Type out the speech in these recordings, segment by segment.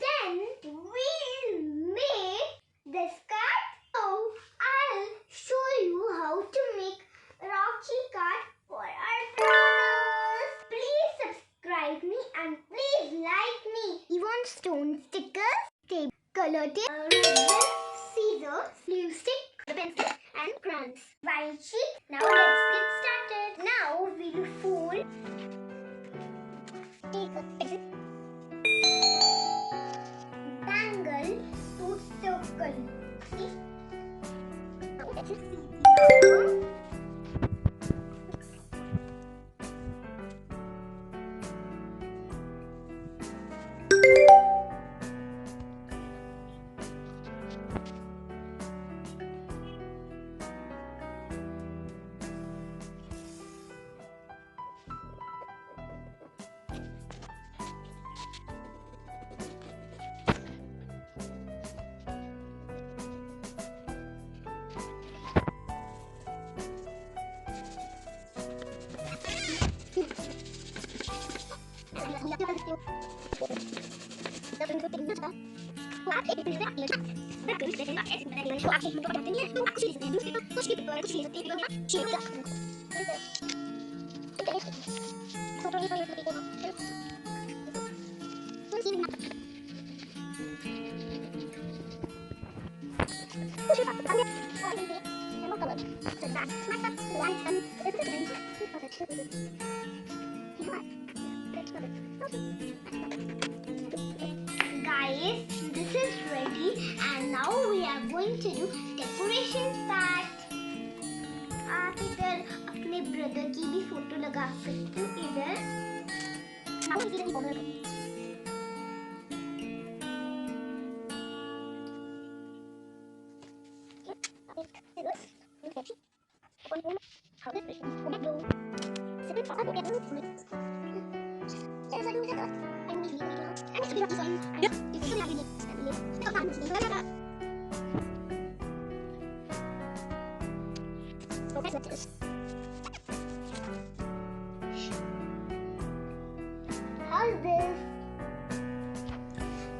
Then we'll make this card. Now I'll show you how to make Rakhi card for our brothers. Please subscribe me and please like me. You want stone stickers, tape, color tape, ribbon, scissors, glue stick, pencil and crayons. White sheet. Now let's get started. Now we'll fold. Take a pencil. Bangle to circle. See? Now let's see. Guys, this is ready and now we are going to do decoration part. आप इधर अपने brother की भी photo लगा सकते हो इधर. now इधर ही बॉर्डर How's this?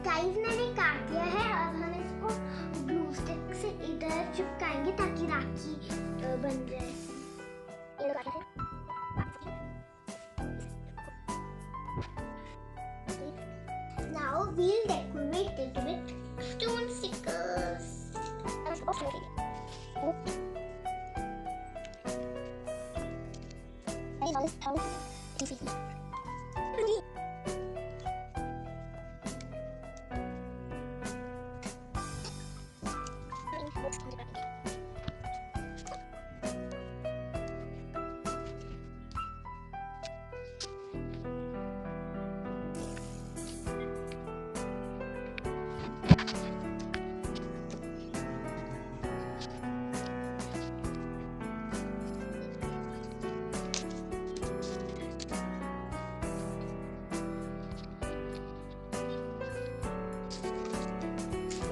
Guys, मैंने काट दिया है. अब हम इसको ग्लू स्टिक से इधर चिपकाएंगे ताकि राखी बन जाए. ये लगा है. Now we'll decorate it with stone stickers.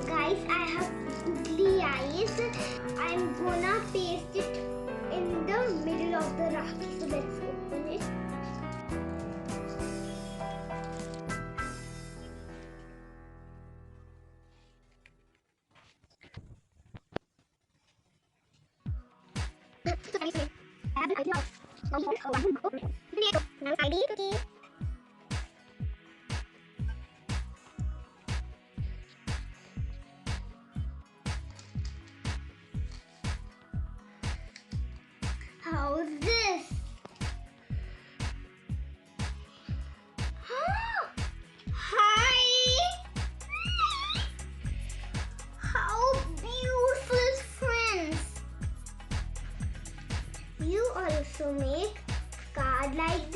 Guys, I have googly eyes. I'm gonna paste it in the middle of the Rakhi. So let's open it. How's this? Hi! How beautiful friends! You also make card like